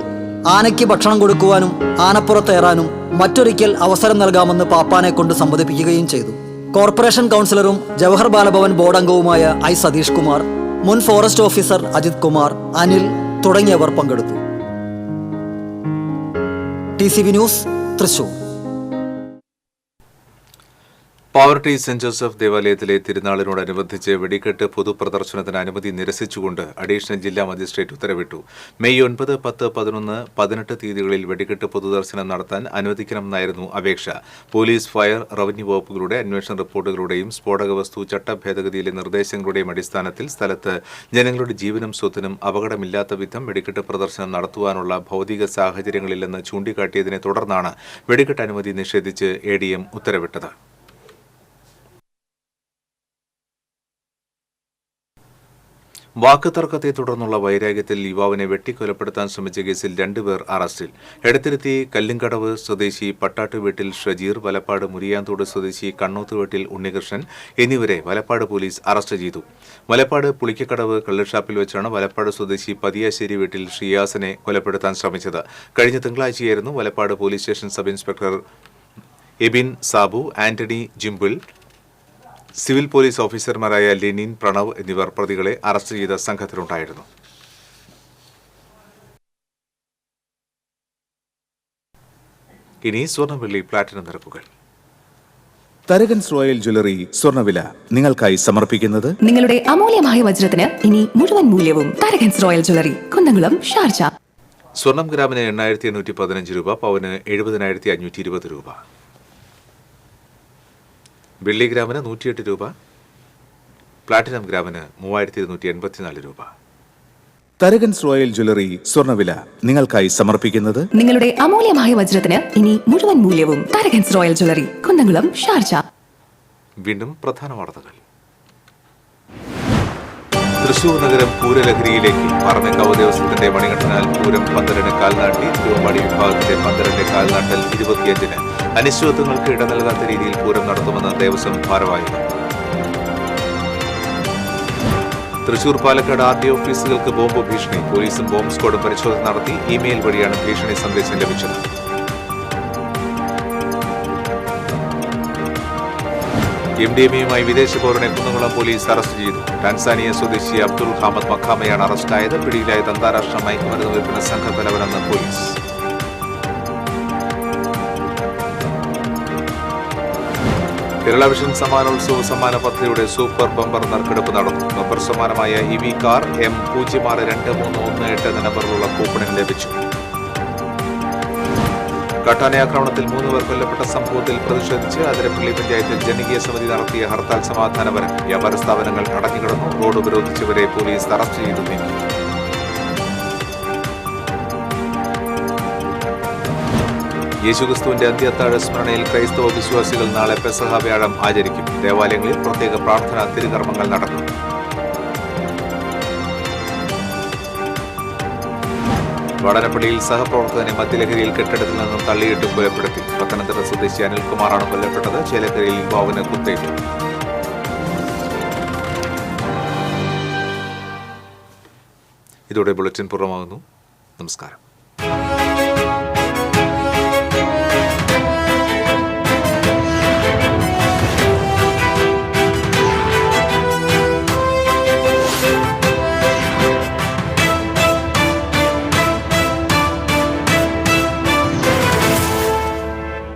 ആനയ്ക്ക് ഭക്ഷണം കൊടുക്കുവാനും ആനപ്പുറത്തേറാനും മറ്റൊരിക്കൽ അവസരം നൽകാമെന്ന് പാപ്പാനെ കൊണ്ട് സമ്മതിപ്പിക്കുകയും ചെയ്തു. കോർപ്പറേഷൻ കൗൺസിലറും ജവഹർ ബാലഭവൻ ബോർഡ് അംഗവുമായ ഐ സതീഷ് കുമാർ, മുൻ ഫോറസ്റ്റ് ഓഫീസർ അജിത് കുമാർ, അനിൽ തുടങ്ങിയവർ പങ്കെടുത്തു. TCV news, Thrissur. Pavaratty saint Joseph ദേവാലയത്തിലെ തിരുനാളിനോടനുബന്ധിച്ച് വെടിക്കെട്ട് പൊതുപ്രദർശനത്തിന് അനുമതി നിരസിച്ചുകൊണ്ട് അഡീഷണൽ ജില്ലാ മജിസ്ട്രേറ്റ് ഉത്തരവിട്ടു. മെയ് 9, 10, 11, 18 തീയതികളിൽ വെടിക്കെട്ട് പൊതുദർശനം നടത്താൻ അനുവദിക്കണമെന്നായിരുന്നു അപേക്ഷ. പോലീസ്, ഫയർ, റവന്യൂ വകുപ്പുകളുടെ അന്വേഷണ റിപ്പോർട്ടുകളുടെയും സ്ഫോടക വസ്തു ചട്ട ഭേദഗതിയിലെ നിർദ്ദേശങ്ങളുടെയും അടിസ്ഥാനത്തിൽ സ്ഥലത്ത് ജനങ്ങളുടെ ജീവനും സ്വത്തിനും അപകടമില്ലാത്ത വിധം വെടിക്കെട്ട് പ്രദർശനം നടത്തുവാനുള്ള ഭൗതിക സാഹചര്യങ്ങളില്ലെന്ന് ചൂണ്ടിക്കാട്ടിയതിനെ തുടർന്നാണ് വെടിക്കെട്ട് അനുമതി നിഷേധിച്ച് ADM ഉത്തരവിട്ടത്. വാക്കുതർക്കത്തെ തുടർന്നുള്ള വൈരാഗ്യത്തിൽ യുവാവിനെ വെട്ടിക്കൊലപ്പെടുത്താൻ ശ്രമിച്ച കേസിൽ 2 പേർ അറസ്റ്റിൽ. എടത്തിരുത്തി കല്ലുംകടവ് സ്വദേശി പട്ടാട്ട് വീട്ടിൽ ഷജീർ, വലപ്പാട് മുരിയാന്തോട് സ്വദേശി കണ്ണോത്ത് വീട്ടിൽ ഉണ്ണികൃഷ്ണൻ എന്നിവരെ വലപ്പാട് പോലീസ് അറസ്റ്റ് ചെയ്തു. വലപ്പാട് പുളിക്കക്കടവ് കള്ളുഷാപ്പിൽ വെച്ചാണ് വലപ്പാട് സ്വദേശി പതിയാശ്ശേരി വീട്ടിൽ ഷിയാസിനെ കൊലപ്പെടുത്താൻ ശ്രമിച്ചത്. കഴിഞ്ഞ തിങ്കളാഴ്ചയായിരുന്നു Valappad police station sub inspector Abin Sabu, Antony Jimbil, civil police ഓഫീസർമാരായ ലെനിൻ, പ്രണവ് എന്നിവർ പ്രതികളെ അറസ്റ്റ് ചെയ്ത സംഘത്തിലുണ്ടായിരുന്നു. ഇനി സ്വർണ്ണ-വെള്ളി പ്ലാറ്റിനം നിരക്കുകൾ. തരകൻസ് റോയൽ ജ്വല്ലറി സ്വർണ്ണവില നിങ്ങൾക്കായി സമർപ്പിക്കുന്നത് നിങ്ങളുടെ അമൂല്യമായ വജ്രത്തിന് ഇനി മുഴുവൻ മൂല്യവും Tharakans royal jewellery, Kunnamkulam, Sharjah. സ്വർണം ഗ്രാമിന് 8,815 രൂപ, പവന് 70,520 രൂപ. വെള്ളി ഗ്രാമിന് 108 രൂപ, പ്ലാറ്റിനം ഗ്രാമിന് 3,284 രൂപ. തരകൻസ് റോയൽ ജ്വല്ലറി സ്വർണ്ണവില നിങ്ങൾക്കായി സമർപ്പിക്കുന്നത് നിങ്ങളുടെ അമൂല്യമായ വജ്രത്തിന് ഇനി മുഴുവൻ മൂല്യവും Tharakans royal jewellery, Kunnamkulam, Sharjah. വീണ്ടും പ്രധാന വാർത്തകൾ. തൃശൂർ നഗരം പൂരലഹരിയിലേക്ക്. പാറമേക്കാവ് ദേവസ്വത്തിന്റെ മണികണ്ഠനാൽ പൂരം 12 കാൽനാട്ടി. തിരുവമ്പാടി വിഭാഗത്തിന്റെ 12 കാൽനാട്ടൽ 25-ന്. അനിശ്ചിതത്വങ്ങൾക്ക് ഇട നൽകാത്ത രീതിയിൽ പൂരം നടത്തുമെന്ന് ദേവസ്വം ഭാരവാഹികൾ. തൃശൂർ പാലക്കാട് RD ഓഫീസുകൾക്ക് ബോംബ് ഭീഷണി. പോലീസും ബോംബ് സ്ക്വാഡും പരിശോധന നടത്തി. ഇമെയിൽ വഴിയാണ് ഭീഷണി സന്ദേശം ലഭിച്ചത്. MDMA-യുമായി വിദേശ പൗരനെ കുന്നംകുളം പോലീസ് അറസ്റ്റ് ചെയ്തു. ടാൻസാനിയ സ്വദേശി അബ്ദുൾ ഹാമദ് മഖാമയാണ് അറസ്റ്റായത്. പിടിയിലായത് അന്താരാഷ്ട്ര മയക്കുമരുന്ന് വിൽപ്പന സംഘത്തലവനെന്ന് പോലീസ്. കേരള വിഷൻ സമ്മാനോത്സവ സമ്മാന പദ്ധതിയുടെ സൂപ്പർ ബമ്പർ നറുക്കെടുപ്പ് നടന്നു. ബമ്പർ സമ്മാനമായ EV കാർ M062318 എന്ന നമ്പറിലുള്ള കൂപ്പണിന് ലഭിച്ചു. കാട്ടാനയാക്രമണത്തിൽ 3 പേർ കൊല്ലപ്പെട്ട സംഭവത്തിൽ പ്രതിഷേധിച്ച് അതിരപ്പള്ളി പഞ്ചായത്തിൽ ജനകീയ സമിതി നടത്തിയ ഹർത്താൽ സമാധാനപരം. വ്യാപാര സ്ഥാപനങ്ങൾ അടഞ്ഞുകിടന്നു. റോഡ് ഉപരോധിച്ചവരെ പോലീസ് അറസ്റ്റ് ചെയ്തു നീക്കി. യേശുക്രിസ്തുവിന്റെ അന്ത്യത്താഴ സ്മരണയിൽ ക്രൈസ്തവ വിശ്വാസികൾ നാളെ പെസഹ വ്യാഴം ആചരിക്കും. ദേവാലയങ്ങളിൽ പ്രത്യേക പ്രാർത്ഥനാ തിരുകർമ്മങ്ങൾ നടക്കും. വടനപ്പള്ളിയിൽ സഹപ്രവർത്തകനെ മദ്യലഹരിയിൽ കെട്ടിടത്തിൽ നിന്നും തള്ളിയിട്ട് കൊലപ്പെടുത്തി. പത്തനംതിട്ട സ്വദേശി അനിൽകുമാറാണ് കൊല്ലപ്പെട്ടത്. ചേലക്കരയിൽ യുവാവിന് കുത്തേറ്റു. ഇതോടെ ബുള്ളറ്റിൻ പൂർണ്ണമാകുന്നു. നമസ്കാരം.